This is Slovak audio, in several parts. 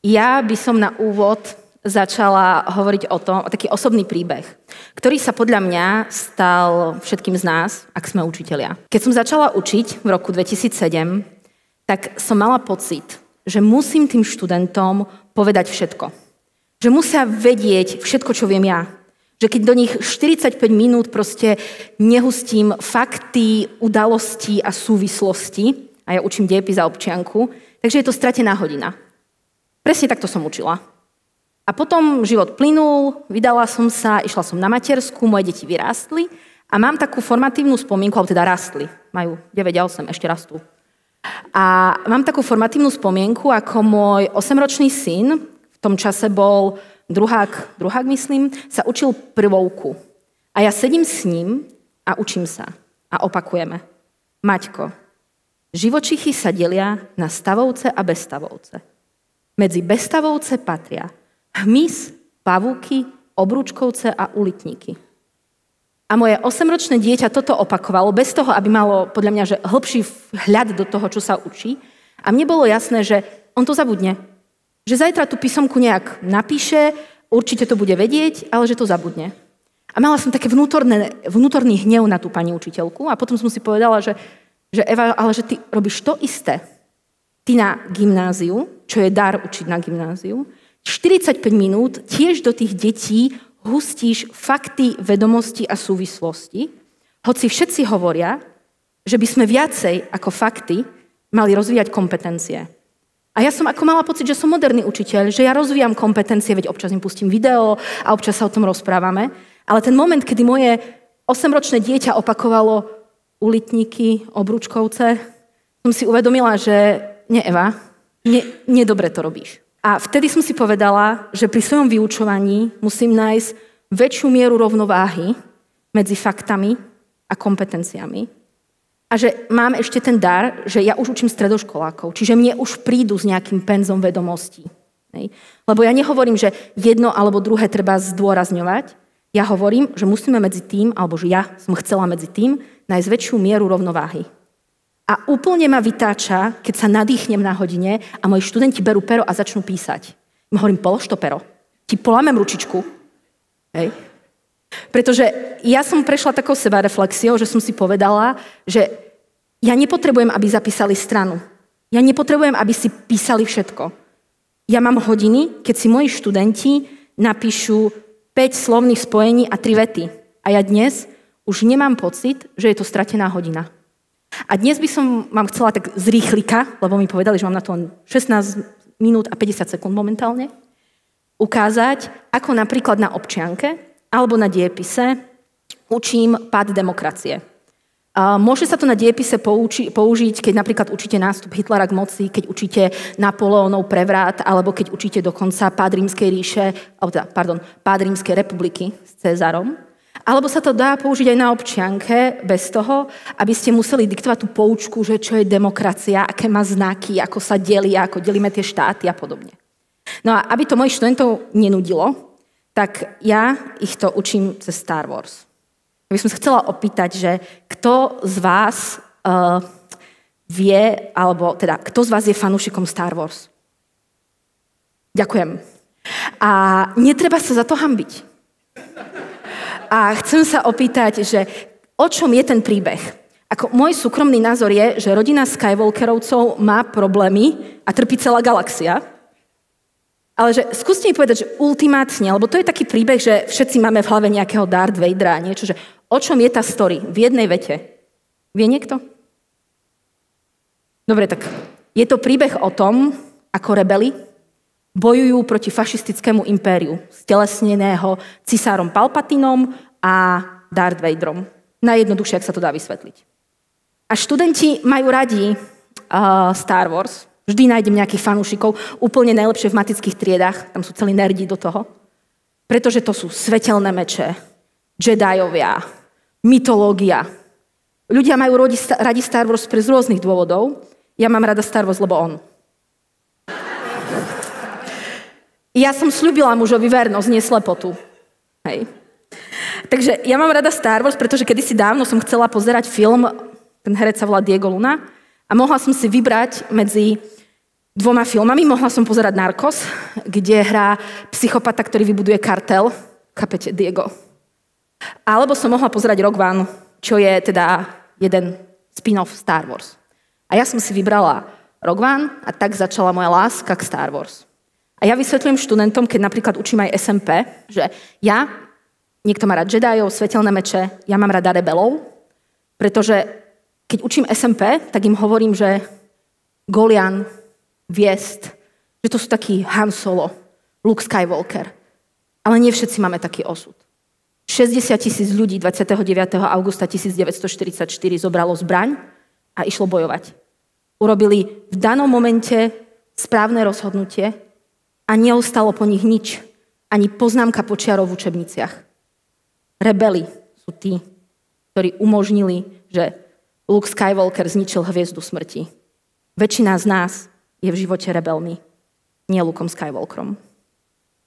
Ja by som na úvod začala hovoriť o taký osobný príbeh, ktorý sa podľa mňa stal všetkým z nás, ak sme učitelia. Keď som začala učiť v roku 2007, tak som mala pocit, že musím tým študentom povedať všetko. Že musia vedieť všetko, čo viem ja. Že keď do nich 45 minút proste nehustím fakty, udalosti a súvislosti, a ja učím dejepis a občianku, takže je to stratená hodina. Presne takto som učila. A potom život plynul, vydala som sa, išla som na matersku, moje deti vyrástli a mám takú formatívnu spomienku, alebo teda rastli, majú 9 a 8, ešte rastú. A mám takú formatívnu spomienku, ako môj 8-ročný syn, v tom čase bol druhák myslím, sa učil prvovku. A ja sedím s ním a učím sa. A opakujeme. Maťko, živočichy sa delia na stavovce a bezstavovce. Medzi bezstavovce patria hmyz, pavúky, obrúčkovce a ulitníky. A moje 8-ročné dieťa toto opakovalo, bez toho, aby malo, podľa mňa, že hlbší vhľad do toho, čo sa učí. A mne bolo jasné, že on to zabudne. Že zajtra tú písomku nejak napíše, určite to bude vedieť, ale že to zabudne. A mala som také vnútorný hnev na tú pani učiteľku a potom som si povedala, že Eva, ale že ty robíš to isté. Ty na gymnáziu, čo je dar učiť na gymnáziu, 45 minút tiež do tých detí hustíš fakty, vedomosti a súvislosti, hoci všetci hovoria, že by sme viacej ako fakty mali rozvíjať kompetencie. A ja som ako mala pocit, že som moderný učiteľ, že ja rozvíjam kompetencie, veď občas im pustím video a občas sa o tom rozprávame, ale ten moment, kedy moje 8-ročné dieťa opakovalo ulitníky, obrúčkovce, som si uvedomila, že nie, Eva, nedobre to robíš. A vtedy som si povedala, že pri svojom vyučovaní musím nájsť väčšiu mieru rovnováhy medzi faktami a kompetenciami. A že mám ešte ten dar, že ja už učím stredoškolákov, čiže mne už prídu s nejakým penzom vedomostí. Hej. Lebo ja nehovorím, že jedno alebo druhé treba zdôrazňovať. Ja hovorím, že musíme medzi tým, alebo že ja som chcela medzi tým, nájsť väčšiu mieru rovnováhy. A úplne ma vytáča, keď sa nadýchnem na hodine a moji študenti berú pero a začnú písať. Ja hovorím, polož to pero. Ti polámem ručičku. Hej. Pretože ja som prešla takou sebareflexiou, že som si povedala, že ja nepotrebujem, aby zapísali stranu. Ja nepotrebujem, aby si písali všetko. Ja mám hodiny, keď si moji študenti napíšu 5 slovných spojení a 3 vety. A ja dnes už nemám pocit, že je to stratená hodina. A dnes by som vám chcela tak z rýchlika, lebo mi povedali, že mám na to 16 minút a 50 sekúnd momentálne, ukázať, ako napríklad na občianke alebo na dejepise učím pád demokracie. Môže sa to na dejepise použiť, keď napríklad učíte nástup Hitlera k moci, keď učíte Napoleónov prevrat, alebo keď učíte dokonca pád Rímskej ríše, pád Rímskej republiky s Cezarom. Alebo sa to dá použiť aj na občianke bez toho, aby ste museli diktovať tú poučku, že čo je demokracia, aké má znaky, ako sa delia, ako delíme tie štáty a podobne. No a aby to mojich študentov nenudilo, tak ja ich to učím cez Star Wars. Ja by som sa chcela opýtať, že kto z vás vie, alebo teda kto z vás je fanúšikom Star Wars? Ďakujem. A netreba sa za to hanbiť. A chcem sa opýtať, že o čom je ten príbeh? Ako môj súkromný názor je, že rodina Skywalkerovcov má problémy a trpí celá galaxia. Ale že skúste mi povedať, že ultimátne, lebo to je taký príbeh, že všetci máme v hlave nejakého Darth Vadera a niečo, že o čom je tá story v jednej vete? Vie niekto? Dobre, tak je to príbeh o tom, ako rebeli bojujú proti fašistickému impériu, stelesneného cisárom Palpatinom a Darth Vaderom. Najjednoduchšie, ak sa to dá vysvetliť. A študenti majú radi Star Wars. Vždy nájdem nejakých fanúšikov, úplne najlepšie v matických triedách, tam sú celí nerdi do toho. Pretože to sú svetelné meče, Jediovia, mytológia. Ľudia majú radi Star Wars z rôznych dôvodov. Ja mám rada Star Wars, lebo on. Ja som sľúbila mužovi vernosť, nie slepotu. Hej. Takže ja mám rada Star Wars, pretože kedysi dávno som chcela pozerať film, ten herec sa volá Diego Luna, a mohla som si vybrať medzi dvoma filmami. Mohla som pozerať Narcos, kde hrá psychopata, ktorý vybuduje kartel. Chápete, Diego. Alebo som mohla pozerať Rogue One, čo je teda jeden spin-off Star Wars. A ja som si vybrala Rogue One a tak začala moja láska k Star Wars. A ja vysvetľujem študentom, keď napríklad učím aj SMP, že niekto má rád Jediov, svetelné meče, ja mám rada rebelov, pretože keď učím SMP, tak im hovorím, že Golian, Viest, že to sú takí Han Solo, Luke Skywalker. Ale nie všetci máme taký osud. 60,000 ľudí 29. augusta 1944 zobralo zbraň a išlo bojovať. Urobili v danom momente správne rozhodnutie a neostalo po nich nič, ani poznámka počiarov v učebniciach. Rebeli sú tí, ktorí umožnili, že Luke Skywalker zničil hviezdu smrti. Väčšina z nás je v živote rebelmi, nie Lukom Skywalkerom.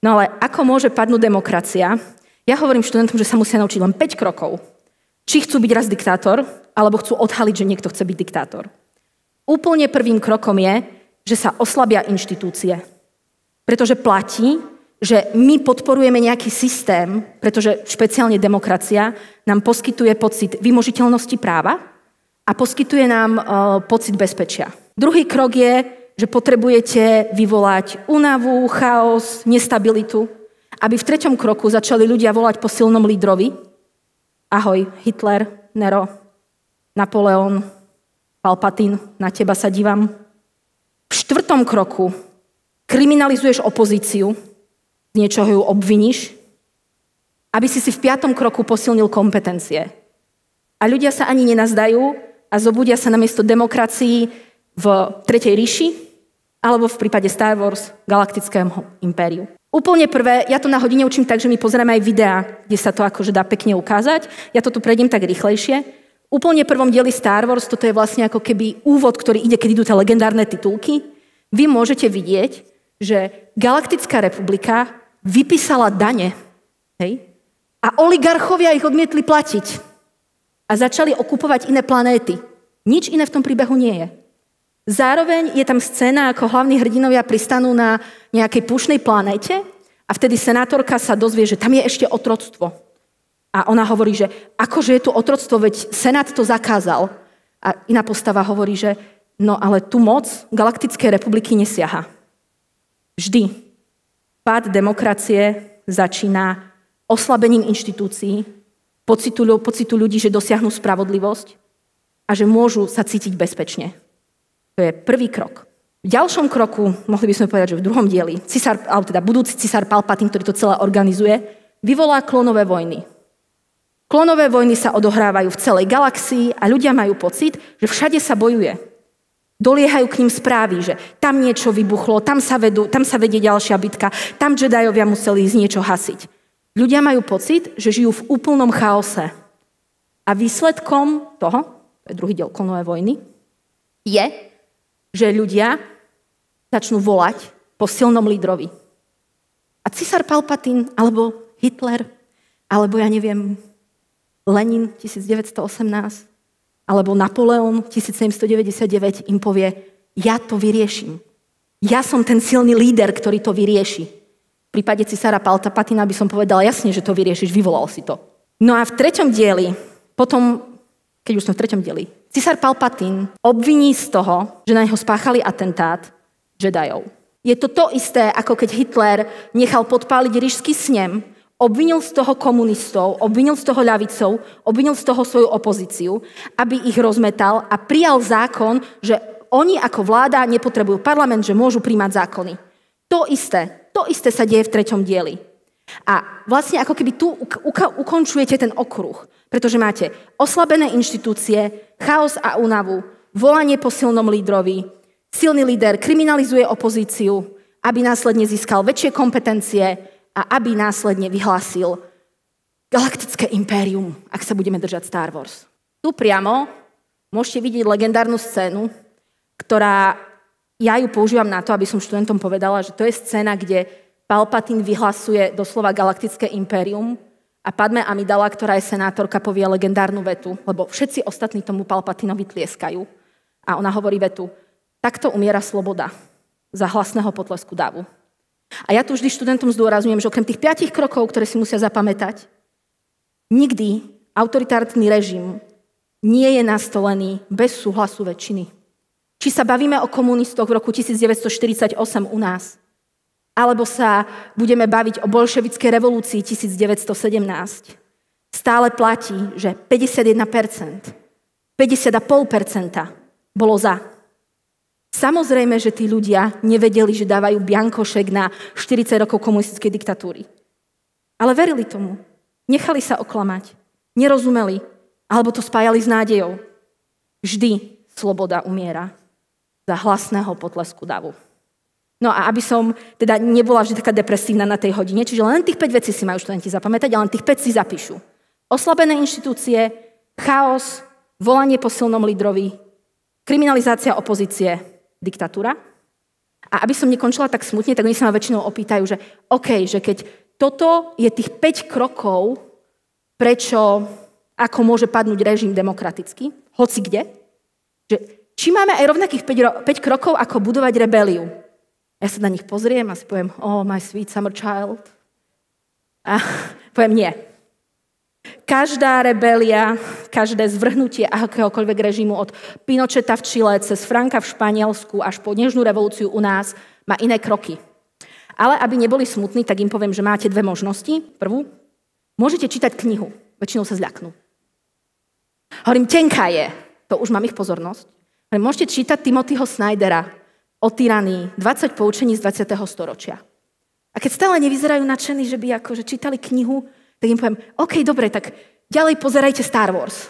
No ale ako môže padnúť demokracia? Ja hovorím študentom, že sa musia naučiť len 5 krokov. Či chcú byť raz diktátor, alebo chcú odhaliť, že niekto chce byť diktátor. Úplne prvým krokom je, že sa oslabia inštitúcie. Pretože platí, že my podporujeme nejaký systém, pretože špeciálne demokracia nám poskytuje pocit vymožiteľnosti práva a poskytuje nám pocit bezpečia. Druhý krok je, že potrebujete vyvolať únavu, chaos, nestabilitu, aby v 3. kroku začali ľudia volať po silnom lídrovi. Ahoj, Hitler, Nero, Napoleon, Palpatine, na teba sa dívam. V 4. kroku kriminalizuješ opozíciu, z niečoho ju obviníš, aby si v 5. kroku posilnil kompetencie. A ľudia sa ani nenazdajú a zobudia sa namiesto demokracii v 3. ríši, alebo v prípade Star Wars galaktickému impériu. Úplne prvé, ja to na hodine učím tak, že my pozrieme aj videá, kde sa to akože dá pekne ukázať. Ja to tu prejdem tak rýchlejšie. Úplne prvom dieli Star Wars, toto je vlastne ako keby úvod, ktorý ide, keď idú tie legendárne titulky. Vy môžete vidieť, že Galaktická republika vypísala dane, hej? A oligarchovia ich odmietli platiť. A začali okupovať iné planéty. Nič iné v tom príbehu nie je. Zároveň je tam scéna, ako hlavní hrdinovia pristanú na nejakej púšnej planéte a vtedy senátorka sa dozvie, že tam je ešte otroctvo. A ona hovorí, že akože je tu otroctvo, veď senát to zakázal. A iná postava hovorí, že no ale tu moc Galaktickej republiky nesiaha. Vždy pád demokracie začína oslabením inštitúcií, pocitu ľudí, že dosiahnu spravodlivosť a že môžu sa cítiť bezpečne. To je prvý krok. V ďalšom kroku, mohli by sme povedať, že v druhom dieli, budúci cisár Palpatine, ktorý to celé organizuje, vyvolá klonové vojny. Klonové vojny sa odohrávajú v celej galaxii a ľudia majú pocit, že všade sa bojuje. Doliehajú k ním správy, že tam niečo vybuchlo, tam sa vedie ďalšia bitka, tam Jediovia museli ísť niečo hasiť. Ľudia majú pocit, že žijú v úplnom chaose. A výsledkom toho, to je druhý diel klonové vojny, je, že ľudia začnú volať po silnom lídrovi. A cisár Palpatine, alebo Hitler, alebo ja neviem, Lenin 1918, alebo Napoleon 1799 im povie, ja to vyrieším. Ja som ten silný líder, ktorý to vyrieši. V prípade cisára Palpatina by som povedala, jasne, že to vyriešiš, vyvolal si to. No a v 3. dieli, potom, keď už sme v 3. dieli, cisár Palpatine obviní z toho, že na neho spáchali atentát Jediov. Je to to isté, ako keď Hitler nechal podpáliť Ríšsky snem, obvinil z toho komunistov, obvinil z toho ľavicov, obvinil z toho svoju opozíciu, aby ich rozmetal a prijal zákon, že oni ako vláda nepotrebujú parlament, že môžu príjmať zákony. To isté sa deje v 3. dieli. A vlastne ako keby tu ukončujete ten okruh, pretože máte oslabené inštitúcie, chaos a únavu, volanie po silnom lídrovi, silný líder kriminalizuje opozíciu, aby následne získal väčšie kompetencie a aby následne vyhlásil galaktické impérium, ak sa budeme držať Star Wars. Tu priamo môžete vidieť legendárnu scénu, ktorá, ja ju používam na to, aby som študentom povedala, že to je scéna, kde Palpatine vyhlasuje doslova galaktické impérium A Padme Amidala, ktorá je senátorka, povie legendárnu vetu, lebo všetci ostatní tomu Palpatinovi tlieskajú. A ona hovorí vetu: takto umiera sloboda za hlasného potlesku davu. A ja tu vždy študentom zdôrazňujem, že okrem tých 5 krokov, ktoré si musia zapamätať, nikdy autoritárny režim nie je nastolený bez súhlasu väčšiny. Či sa bavíme o komunistoch v roku 1948 u nás, alebo sa budeme baviť o bolševickej revolúcii 1917, stále platí, že 51%, 50,5% bolo za. Samozrejme, že tí ľudia nevedeli, že dávajú biankošek na 40 rokov komunistickej diktatúry. Ale verili tomu. Nechali sa oklamať. Nerozumeli. Alebo to spájali s nádejou. Vždy sloboda umiera za hlasného potlesku davu. No a aby som teda nebola vždy taká depresívna na tej hodine, čiže len tých 5 vecí si majú študenti zapamätať, a len tých 5 si zapíšu. Oslabené inštitúcie, chaos, volanie po silnom lídrovi, kriminalizácia opozície, diktatúra. A aby som nekončila tak smutne, tak oni sa ma väčšinou opýtajú, že OK, že keď toto je tých 5 krokov, prečo, ako môže padnúť režim demokraticky, hoci kde, že či máme aj rovnakých 5 krokov, ako budovať rebeliu. Ja sa na nich pozriem a si poviem: oh, my sweet summer child. A poviem nie. Každá rebelia, každé zvrhnutie akéhokoľvek režimu od Pinocheta v Čile cez Franka v Španielsku až po dnešnú revolúciu u nás má iné kroky. Ale aby neboli smutní, tak im poviem, že máte 2 možnosti. Prvú, môžete čítať knihu. Väčšinou sa zľaknú. Hovorím, tenká je. To už mám ich pozornosť. Hovorím, môžete čítať Timothyho Snydera o tyranii, 20 poučení z 20. storočia. A keď stále nevyzerajú nadšení, že by akože čítali knihu, tak im poviem: OK, dobre, tak ďalej pozerajte Star Wars.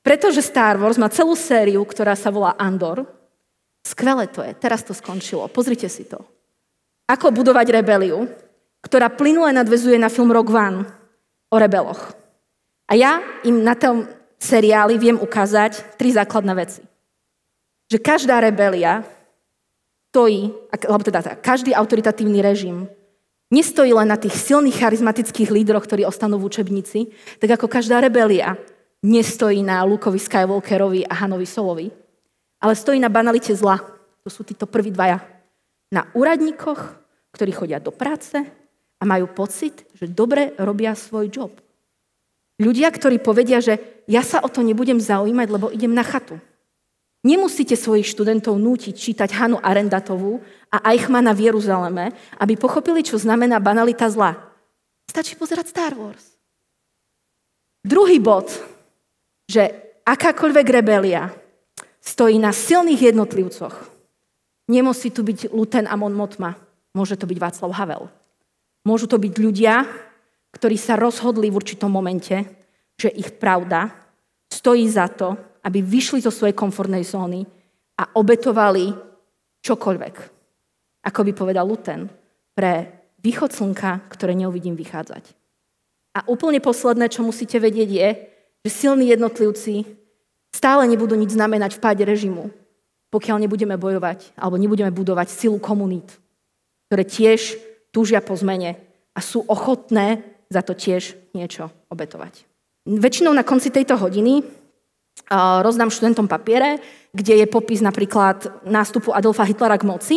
Pretože Star Wars má celú sériu, ktorá sa volá Andor. Skvelé to je, teraz to skončilo, pozrite si to. Ako budovať rebeliu, ktorá plynule nadväzuje na film Rogue One o rebeloch. A ja im na tom seriáli viem ukázať 3 základné veci. Že každá rebelia stojí, alebo teda každý autoritatívny režim nestojí len na tých silných charizmatických lídroch, ktorí ostanú v učebnici, tak ako každá rebelia nestojí na Lukeovi Skywalkerovi a Hanovi Solovi, ale stojí na banalite zla. To sú títo prví 2. Na úradníkoch, ktorí chodia do práce a majú pocit, že dobre robia svoj job. Ľudia, ktorí povedia, že ja sa o to nebudem zaujímať, lebo idem na chatu. Nemusíte svojich študentov nútiť čítať Hanu Arendatovú a Eichmanna v Jeruzaleme, aby pochopili, čo znamená banalita zla. Stačí pozerať Star Wars. Druhý bod, že akákoľvek rebelia stojí na silných jednotlivcoch. Nemusí tu byť Luten Amon Motma. Môže to byť Václav Havel. Môžu to byť ľudia, ktorí sa rozhodli v určitom momente, že ich pravda stojí za to, aby vyšli zo svojej komfortnej zóny a obetovali čokoľvek. Ako by povedal Luten, pre východ slnka, ktoré neuvidím vychádzať. A úplne posledné, čo musíte vedieť, je, že silní jednotlivci stále nebudú nič znamenať v páde režimu, pokiaľ nebudeme bojovať alebo nebudeme budovať silu komunít, ktoré tiež túžia po zmene a sú ochotné za to tiež niečo obetovať. Väčšinou na konci tejto hodiny rozdám študentom papiere, kde je popis napríklad nástupu Adolfa Hitlera k moci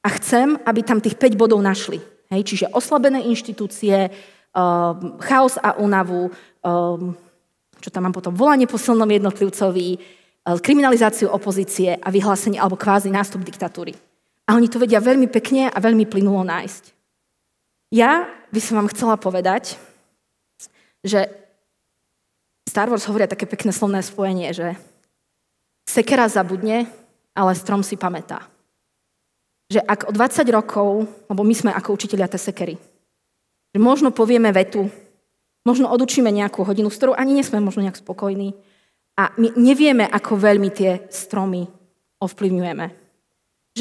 a chcem, aby tam tých 5 bodov našli. Hej, čiže oslabené inštitúcie, chaos a únavu, čo tam mám potom, volanie po silnom jednotlivcovi, kriminalizáciu opozície a vyhlásenie alebo kvázi nástup diktatúry. A oni to vedia veľmi pekne a veľmi plynulo nájsť. Ja by som vám chcela povedať, že Star Wars hovoria také pekné slovné spojenie, že sekera zabudne, ale strom si pamätá. Že ak o 20 rokov, lebo my sme ako učitelia tej sekery, že možno povieme vetu, možno odučíme nejakú hodinu, s ktorou ani nesme možno nejak spokojní a my nevieme, ako veľmi tie stromy ovplyvňujeme.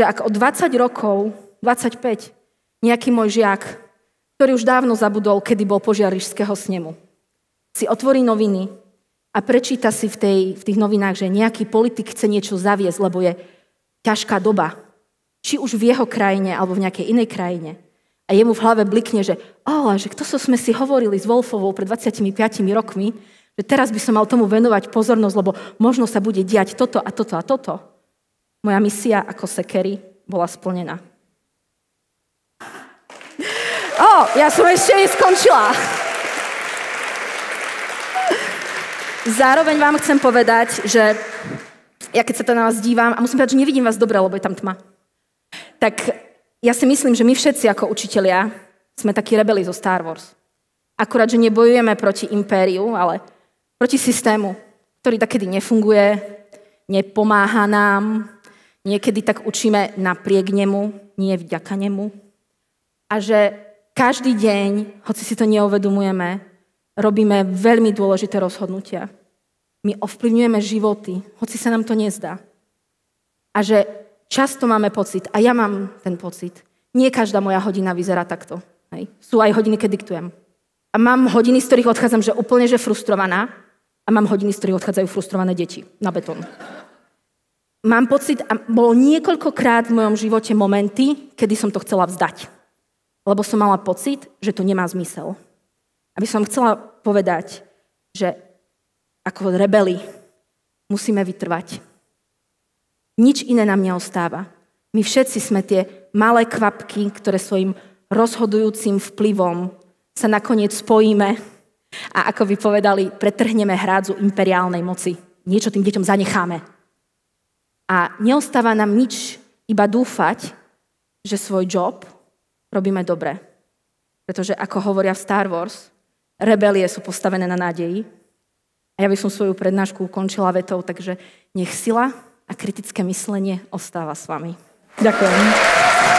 Že ak o 20 rokov, 25, nejaký môj žiak, ktorý už dávno zabudol, kedy bol požiar Ríšskeho snemu, si otvorí noviny a prečíta si v tých novinách, že nejaký politik chce niečo zaviesť, lebo je ťažká doba. Či už v jeho krajine, alebo v nejakej inej krajine. a jemu v hlave blikne, že že kto sme si hovorili s Wolfovou pred 25 rokmi, že teraz by som mal tomu venovať pozornosť, lebo možno sa bude diať toto a toto a toto. Moja misia ako sekery bola splnená. Ja som ešte neskončila. Zároveň vám chcem povedať, že ja keď sa to na vás dívam, a musím povedať, že nevidím vás dobre, lebo je tam tma, tak ja si myslím, že my všetci ako učitelia sme takí rebeli zo Star Wars. Akurát, že nebojujeme proti impériu, ale proti systému, ktorý takedy nefunguje, nepomáha nám, niekedy tak učíme napriek nemu, nie vďaka nemu. A že každý deň, hoci si to neuvedomujeme, robíme veľmi dôležité rozhodnutia. My ovplyvňujeme životy, hoci sa nám to nezdá. A že často máme pocit, a ja mám ten pocit, nie každá moja hodina vyzerá takto. Hej. Sú aj hodiny, keď diktujem. A mám hodiny, z ktorých odchádzam, že úplne že frustrovaná, a mám hodiny, z ktorých odchádzajú frustrované deti na betón. Mám pocit, a bolo niekoľkokrát v mojom živote momenty, kedy som to chcela vzdať. Lebo som mala pocit, že to nemá zmysel. Aby som chcela povedať, že ako rebeli musíme vytrvať. Nič iné nám neostáva. My všetci sme tie malé kvapky, ktoré svojim rozhodujúcim vplyvom sa nakoniec spojíme a ako by povedali, pretrhneme hrádzu imperiálnej moci. Niečo tým deťom zanecháme. A neostáva nám nič, iba dúfať, že svoj job robíme dobre. Pretože ako hovoria v Star Wars, rebelie sú postavené na nádeji. A ja by som svoju prednášku ukončila vetou, takže nech sila a kritické myslenie ostáva s vami. Ďakujem.